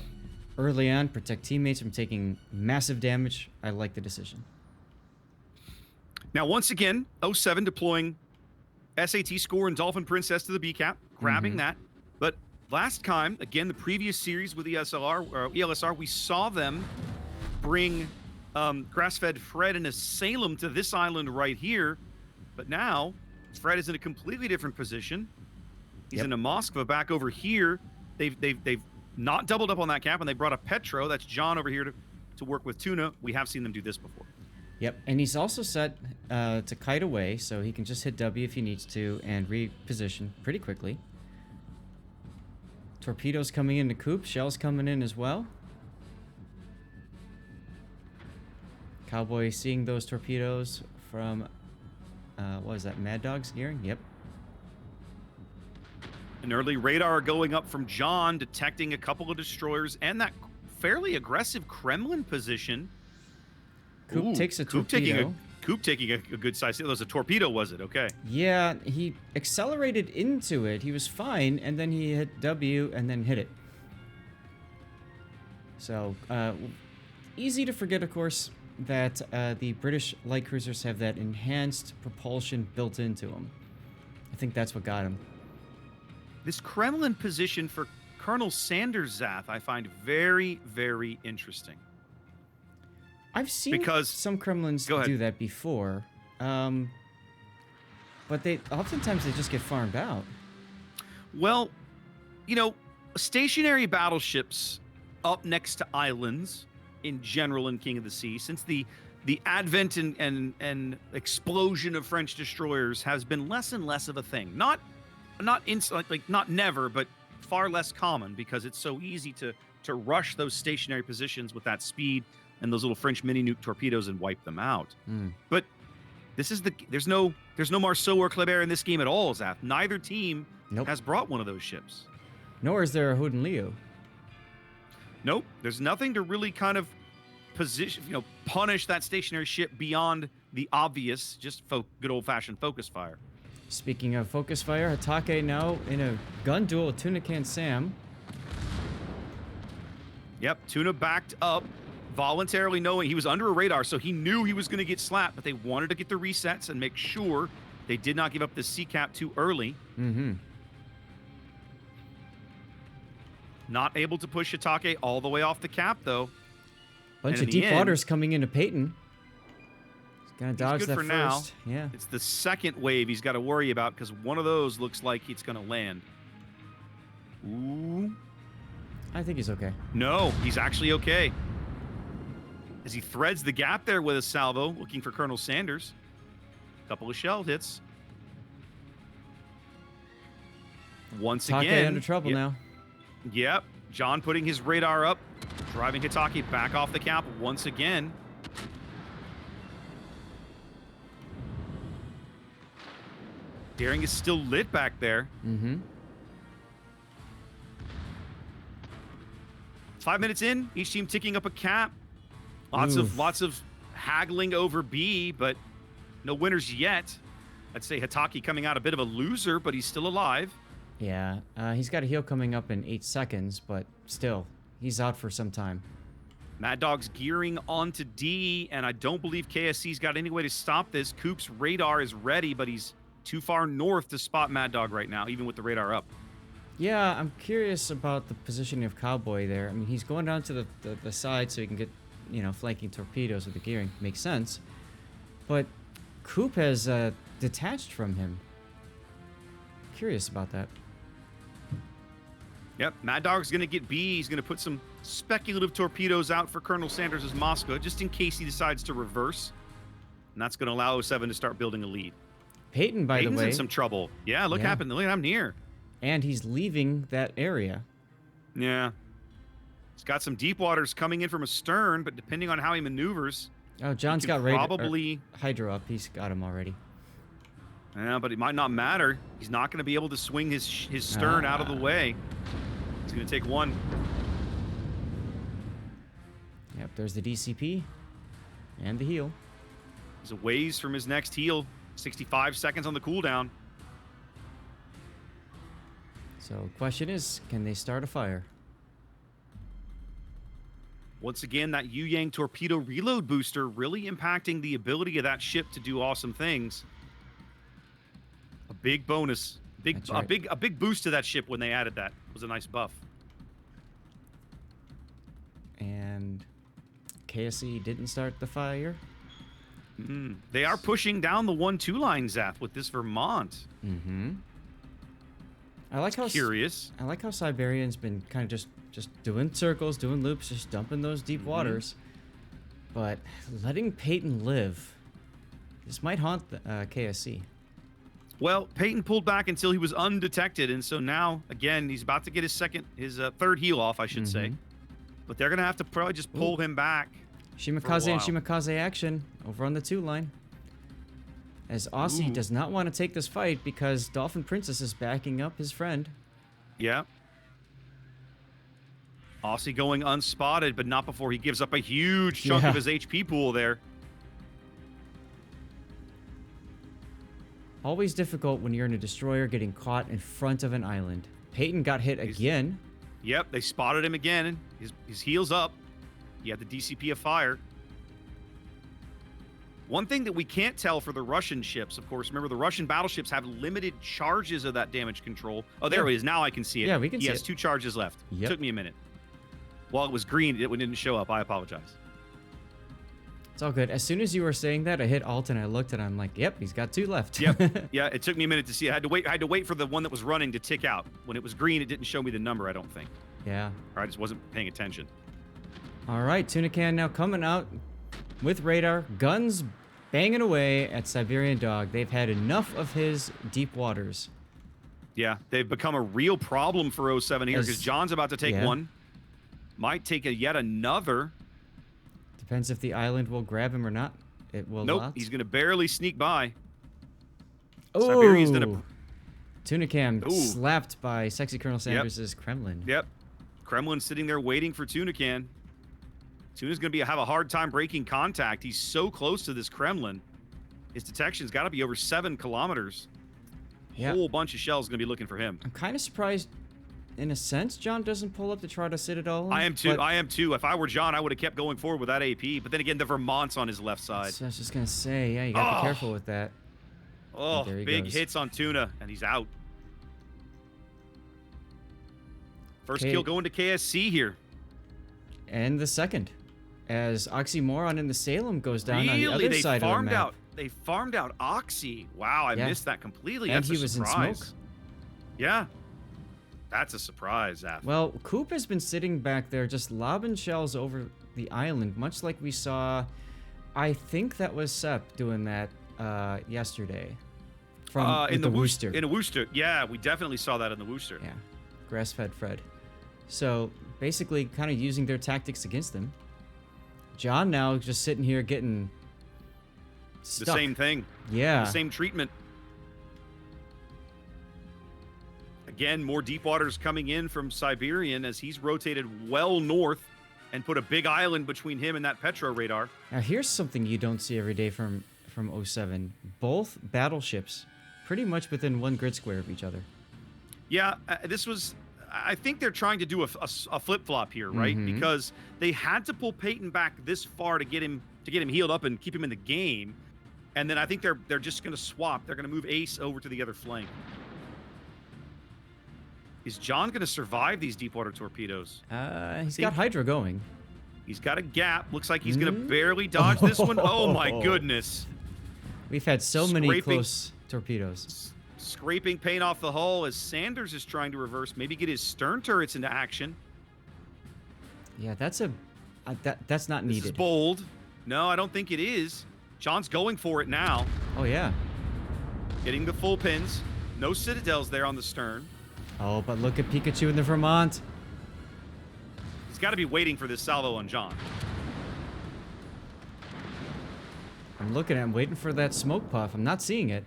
early on, protect teammates from taking massive damage. I like the decision. Now, once again, 07 deploying SAT Score and Dolphin Princess to the B cap, grabbing that. But last time, again, the previous series with ELSR, we saw them bring Grass-Fed Fred and a Salem to this island right here. But now, Fred is in a completely different position. He's in a Moskva back over here. They've not doubled up on that cap, and they brought a Petro. That's John over here to work with Tuna. We have seen them do this before. Yep, and he's also set to kite away, so he can just hit W if he needs to and reposition pretty quickly. Torpedoes coming in to Coop. Shells coming in as well. Cowboy seeing those torpedoes from... what is that? Mad Dog's gearing? Yep. An early radar going up from John, detecting a couple of destroyers and that fairly aggressive Kremlin position. Coop takes a torpedo. Coop taking a good size. It was a torpedo, was it? Okay. Yeah, he accelerated into it. He was fine, and then he hit W and then hit it. So, easy to forget, of course, that the British light cruisers have that enhanced propulsion built into them. I think that's what got him. This Kremlin position for Colonel Sanders Zath, I find very, very interesting. I've seen Because- some Kremlins Go ahead. do that before, but oftentimes they just get farmed out. Well, you know, stationary battleships up next to islands in general in King of the Sea, since the advent and explosion of French destroyers has been less and less of a thing. Not never, but far less common, because it's so easy to rush those stationary positions with that speed and those little French mini nuke torpedoes and wipe them out. But this is there's no Marceau or Kleber in this game at all, Zath. Neither team Nope. has brought one of those ships. Nor is there a Hood and Leo. Nope. There's nothing to really kind of position, punish that stationary ship beyond the obvious, just good old-fashioned focus fire. Speaking of focus fire, Hatake now in a gun duel with Tuna Can Sam. Yep, Tuna backed up, voluntarily knowing he was under a radar, so he knew he was going to get slapped, but they wanted to get the resets and make sure they did not give up the C cap too early. Not able to push Hatake all the way off the cap, though. Bunch And of in the deep end- waters coming into Peyton. He's gonna dodge good that for first. now. Yeah. It's the second wave he's got to worry about, because one of those looks like it's going to land. Ooh. I think he's okay. No, he's actually okay. As he threads the gap there with a salvo, looking for Colonel Sanders. Couple of shell hits. Once Hatake again. under trouble now. Yep. John putting his radar up, driving Hatake back off the cap once again. Daring is still lit back there. 5 minutes in, each team ticking up a cap. Lots of haggling over B, but no winners yet. I'd say Hatake coming out a bit of a loser, but he's still alive. Yeah. He's got a heal coming up in 8 seconds, but still, he's out for some time. Mad Dog's gearing onto D, and I don't believe KSC's got any way to stop this. Coop's radar is ready, but he's too far north to spot Mad Dog right now, even with the radar up. Yeah, I'm curious about the positioning of Cowboy there. I mean, he's going down to the side so he can get, flanking torpedoes with the gearing. Makes sense. But Coop has detached from him. Curious about that. Yep, Mad Dog's going to get B. He's going to put some speculative torpedoes out for Colonel Sanders' Moscow, just in case he decides to reverse. And that's going to allow 07 to start building a lead. Peyton, by Peyton's the way. in some trouble. Yeah, look what happened. Look, I'm near. And he's leaving that area. Yeah. He's got some deep waters coming in from astern, but depending on how he maneuvers, Oh, John's he got could radar. probably... Hydro up. He's got him already. Yeah, but it might not matter. He's not going to be able to swing his stern out of the way. He's going to take one. Yep, there's the DCP. And the heal. He's a ways from his next heal. 65 seconds on the cooldown. So, question is, can they start a fire? Once again, that Yu Yang torpedo reload booster really impacting the ability of that ship to do awesome things. A big bonus. That's right. A big boost to that ship when they added that. It was a nice buff. And KSC didn't start the fire. They are pushing down the 1-2 line, Zath, with this Vermont. I like how Curious. I like how Siberian's been kind of just doing circles, doing loops, just dumping those deep waters. But letting Peyton live, this might haunt the, KSC. Well, Peyton pulled back until he was undetected, and so now, again, he's about to get his third heal off, I should say. But they're going to have to probably just pull him back. Shimakaze and Shimakaze action over on the 2 line. As Aussie does not want to take this fight because Dolphin Princess is backing up his friend. Yeah. Aussie going unspotted, but not before he gives up a huge chunk of his HP pool there. Always difficult when you're in a destroyer getting caught in front of an island. Peyton got hit again. Yep, they spotted him again. His heel's up. He had the DCP of fire. One thing that we can't tell for the Russian ships, of course, remember the Russian battleships have limited charges of that damage control. Oh, there it is. Now I can see it. Yeah, we can he see has it. 2 charges left. Yep. Took me a minute. While it was green, it didn't show up. I apologize. It's all good. As soon as you were saying that, I hit Alt and I looked and I'm like, yep, he's got 2 left. Yep. Yeah, it took me a minute to see. I had to wait for the one that was running to tick out. When it was green, it didn't show me the number, I don't think. Yeah. Or I just wasn't paying attention. All right, Tuna Can now coming out with radar, guns banging away at Siberian Dog. They've had enough of his deep waters. Yeah, they've become a real problem for 07 here because John's about to take one. Might take yet another. Depends if the island will grab him or not. It will Nope, not. he's going to barely sneak by. Oh, Siberian's done a... Tuna Cam slapped by Sexy Colonel Sanders' Kremlin. Yep. Kremlin's sitting there waiting for Tuna Can. Tuna's going to have a hard time breaking contact. He's so close to this Kremlin. His detection's got to be over 7 kilometers. A whole bunch of shells going to be looking for him. I'm kind of surprised, in a sense, John doesn't pull up to try to sit it all in. I am too. If I were John, I would have kept going forward with that AP. But then again, the Vermont's on his left side. So I was just going to say, yeah, you got to be careful with that. Oh, big hits on Tuna, and he's out. First kill going to KSC here. And the second, as Oxymoron in the Salem goes down on the other side of the map. They farmed out Oxy. Wow, I missed that completely. And That's he a was surprise. in smoke. Yeah. That's a surprise, Zath. Well, Coop has been sitting back there just lobbing shells over the island, much like we saw, I think that was Sep doing that yesterday. From in the Worcester. In a Worcester. Yeah, we definitely saw that in the Worcester. Yeah. Grass-fed Fred. So, basically kind of using their tactics against them. John now just sitting here getting stuck. The same thing. Yeah. The same treatment. Again, more deep waters coming in from Siberian as he's rotated well north and put a big island between him and that Petro radar. Now, here's something you don't see every day from 07. Both battleships pretty much within 1 grid square of each other. Yeah, this was... I think they're trying to do a flip-flop here, right? Because they had to pull Peyton back this far to get him healed up and keep him in the game. And then I think they're just going to swap. They're going to move Ace over to the other flank. Is John going to survive these deep water torpedoes? He's got Hydra going. He's got a gap. Looks like he's going to barely dodge this one. Oh my goodness. We've had so many close torpedoes. Scraping paint off the hull as Sanders is trying to reverse, maybe get his stern turrets into action. Yeah, that's not needed. This is bold. No, I don't think it is. John's going for it now. Oh, yeah. Getting the full pins. No citadels there on the stern. Oh, but look at Pikachu in the Vermont. He's got to be waiting for this salvo on John. I'm waiting for that smoke puff. I'm not seeing it.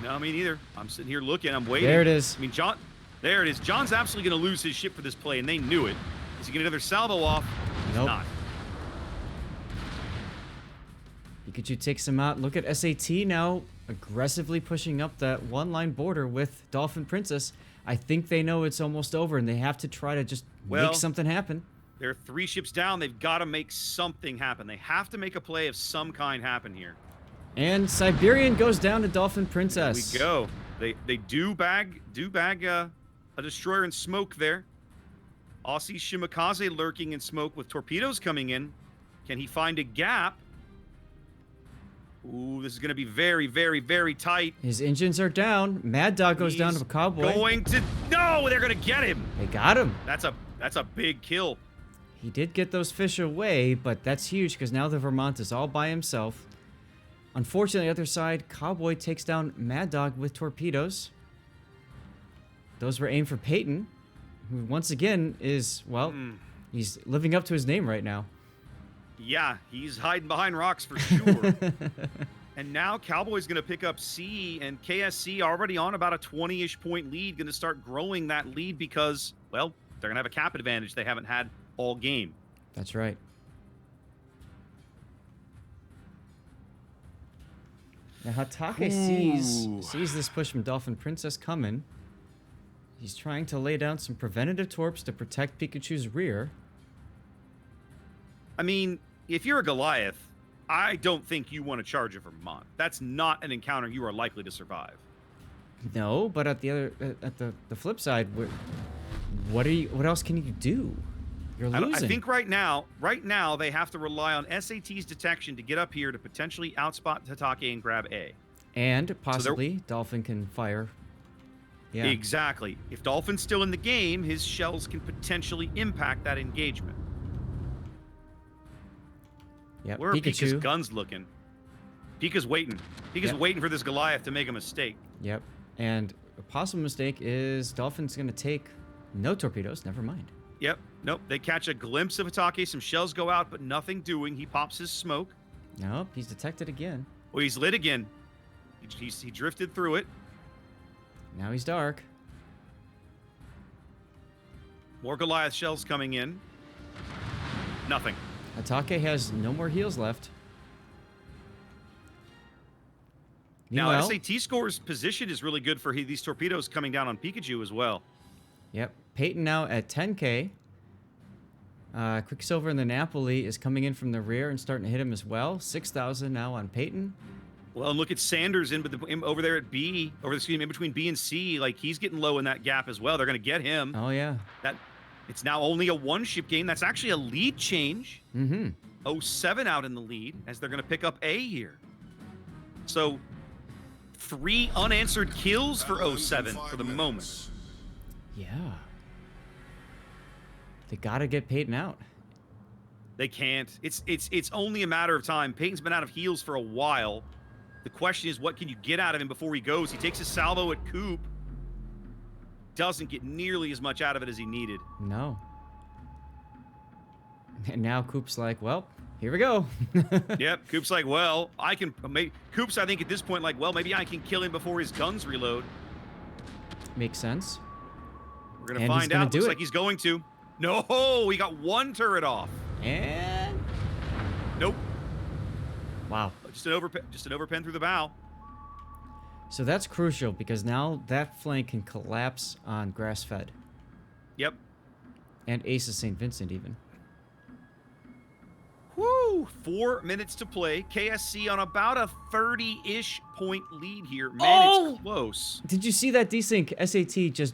No, me neither. I'm sitting here looking. I'm waiting. There it is. I mean, there it is. John's absolutely going to lose his ship for this play, and they knew it. Is he going to get another salvo off? He's not. Pikachu takes him out. Look at SAT now aggressively pushing up that 1-line border with Dolphin Princess. I think they know it's almost over, and they have to try to just make something happen. They're 3 ships down. They've got to make something happen. They have to make a play of some kind happen here. And Siberian goes down to Dolphin Princess. There we go. They do bag a destroyer in smoke there. Aussie Shimakaze lurking in smoke with torpedoes coming in. Can he find a gap? Ooh, this is going to be very, very, very tight. His engines are down. Mad Dog goes down to a Cowboy. No, they're going to get him. They got him. That's a big kill. He did get those fish away, but that's huge because now the Vermont is all by himself. Unfortunately, on the other side, Cowboy takes down Mad Dog with torpedoes. Those were aimed for Peyton, who once again is, well, he's living up to his name right now. Yeah, he's hiding behind rocks for sure. And now Cowboy's going to pick up C, and KSC already on about a 20-ish point lead, going to start growing that lead because, well, they're going to have a cap advantage they haven't had all game. That's right. Now Hatake sees this push from Dolphin Princess coming. He's trying to lay down some preventative torps to protect Pikachu's rear. I mean, if you're a Goliath, I don't think you want to charge a Vermont. That's not an encounter you are likely to survive. No, but at the flip side, what else can you do? You're losing. I think right now they have to rely on SAT's detection to get up here to potentially outspot Hatake and grab A. And possibly Dolphin can fire. Yeah. Exactly. If Dolphin's still in the game, his shells can potentially impact that engagement. Yep. Where are Pikachu. Pika's guns looking? Pika's waiting. Pika's waiting for this Goliath to make a mistake. Yep. And a possible mistake is Dolphin's going to take no torpedoes. Never mind. Yep. Nope. They catch a glimpse of Hatake. Some shells go out, but nothing doing. He pops his smoke. Nope. He's detected again. Well, he's lit again. He drifted through it. Now he's dark. More Goliath shells coming in. Nothing. Hatake has no more heals left. Now, Meanwhile, SAT score's position is really good for these torpedoes coming down on Pikachu as well. Yep. Peyton now at 10K. Quicksilver in the Napoli is coming in from the rear and starting to hit him as well. 6,000 now on Peyton. Well, and look at Sanders over there at B, in between B and C. Like, he's getting low in that gap as well. They're going to get him. Oh, yeah. It's now only a one-ship game. That's actually a lead change. Mm-hmm. 07 out in the lead as they're going to pick up A here. So, 3 unanswered kills for 07 for the moment. Yeah. They got to get Peyton out. They can't. It's only a matter of time. Peyton's been out of heals for a while. The question is, what can you get out of him before he goes? He takes a salvo at Coop. Doesn't get nearly as much out of it as he needed. No. And now Coop's like, well, here we go. Yep, Coop's like, well, I can... Coop's, I think, at this point, like, well, maybe I can kill him before his guns reload. Makes sense. We're going to find out. Looks like he's going to. No, he got 1 turret off. And... Nope. Wow. Just an overpen through the bow. So that's crucial because now that flank can collapse on Grass-Fed. Yep. And Ace of St. Vincent even. Woo! 4 minutes to play. KSC on about a 30-ish point lead here. Man, it's close. Did you see that desync SAT just...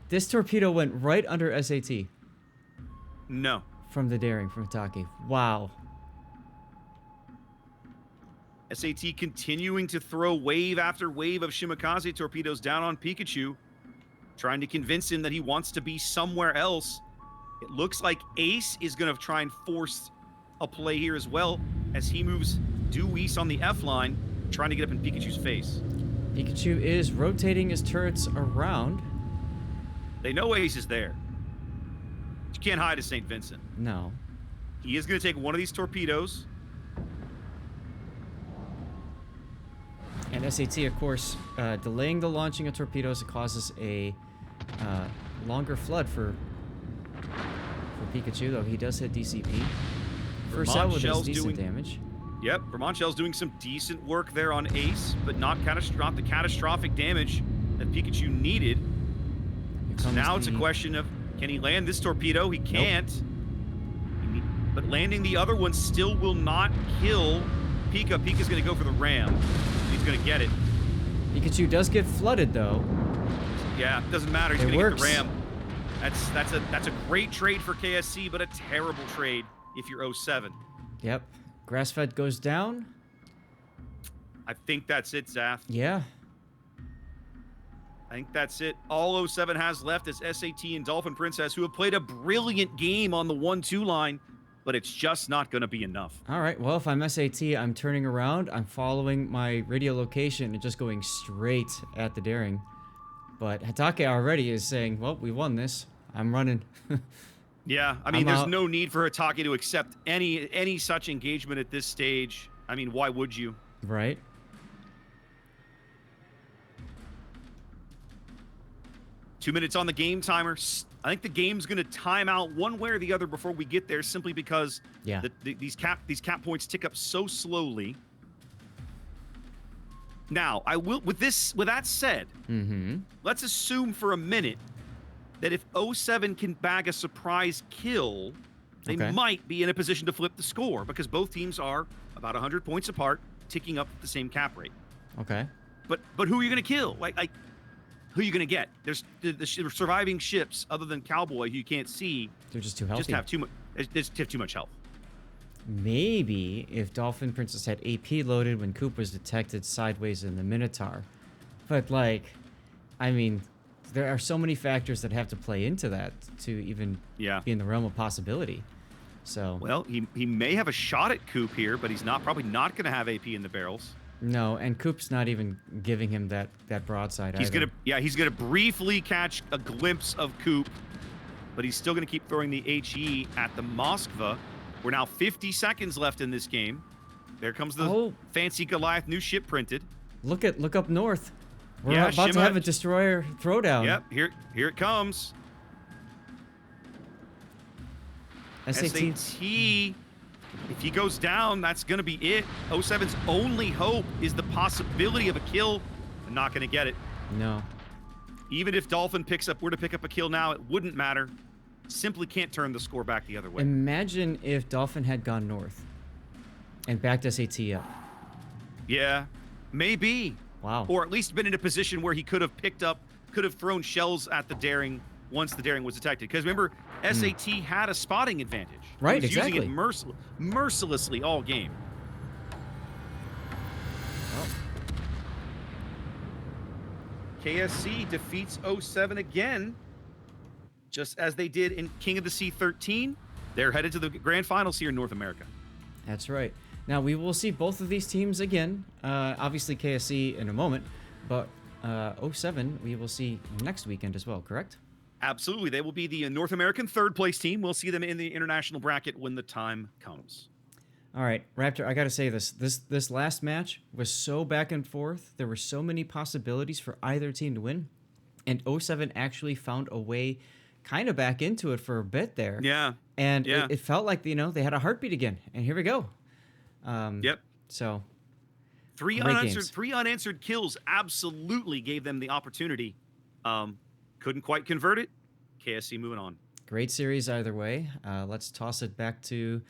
This torpedo went right under SAT. No. From the daring, from Hatake. Wow. SAT continuing to throw wave after wave of Shimakaze torpedoes down on Pikachu, trying to convince him that he wants to be somewhere else. It looks like Ace is going to try and force a play here as well as he moves due east on the F line, trying to get up in Pikachu's face. Pikachu is rotating his turrets around. They know Ace is there. You can't hide as St. Vincent. No. He is going to take one of these torpedoes. And SAT, of course, delaying the launching of torpedoes causes a longer flood for Pikachu, though he does hit DCP. First out with his decent damage. Yep, Vermont Shell's doing some decent work there on Ace, but not the catastrophic damage that Pikachu needed. So now it's a question of, can he land this torpedo? He can't. Nope. But landing the other one still will not kill Pika. Pika's going to go for the ram. He's going to get it. Pikachu does get flooded, though. Yeah, it doesn't matter. He's going to get the ram. That's a great trade for KSC, but a terrible trade if you're 07. Yep. Grass-Fed goes down. I think that's it, Zath. Yeah. I think that's it. All 07 has left is SAT and Dolphin Princess, who have played a brilliant game on the 1-2 line, but it's just not going to be enough. All right. Well, if I'm SAT, I'm turning around. I'm following my radio location and just going straight at the daring. But Hatake already is saying, well, we won this. I'm running. Yeah, I mean, there's no need for Hatake to accept any such engagement at this stage. I mean, why would you? Right. Two minutes on the game timer. I think the game's going to time out one way or the other before we get there, simply because these cap points tick up so slowly. Now, I will with that said, let's assume for a minute that if 07 can bag a surprise kill, they Okay. might be in a position to flip the score because both teams are about 100 points apart, ticking up at the same cap rate. Okay. But who are you going to kill? Like who are you going to get? There's the surviving ships other than Cowboy who you can't see. They're just too healthy. Just have too much. Just have too much health. Maybe if Dolphin Princess had AP loaded when Coop was detected sideways in the Minotaur. But, like, I mean, there are so many factors that have to play into that to even be in the realm of possibility. So. Well, he may have a shot at Coop here, but he's probably not going to have AP in the barrels. No, and Coop's not even giving him that broadside either. He's gonna briefly catch a glimpse of Coop, but he's still gonna keep throwing the HE at the Moskva. We're now 50 seconds left in this game. There comes the fancy Goliath new ship printed. Look up north. We're about to have a destroyer throwdown. Yep, here it comes. SAT. If he goes down, that's going to be it. 07's only hope is the possibility of a kill. They're not going to get it. No. Even if Dolphin were to pick up a kill now, it wouldn't matter. Simply can't turn the score back the other way. Imagine if Dolphin had gone north and backed SAT up. Yeah, maybe. Wow. Or at least been in a position where he could have thrown shells at the Daring once the Daring was detected. Because remember, SAT had a spotting advantage. Right, he was exactly. using it mercilessly all game. Oh. KSC defeats 07 again, just as they did in King of the Sea 13. They're headed to the grand finals here in North America. That's right. Now, we will see both of these teams again. Obviously, KSC in a moment, but 07 we will see next weekend as well, correct? Absolutely. They will be the North American third-place team. We'll see them in the international bracket when the time comes. All right, Raptor, I got to say this last match was so back and forth. There were so many possibilities for either team to win, and 07 actually found a way kind of back into it for a bit there. Yeah. And it felt like, they had a heartbeat again, and here we go. Yep. So, three unanswered kills absolutely gave them the opportunity. Couldn't quite convert it. KSC moving on. Great series either way. Let's toss it back to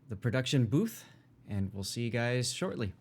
the production booth, and we'll see you guys shortly.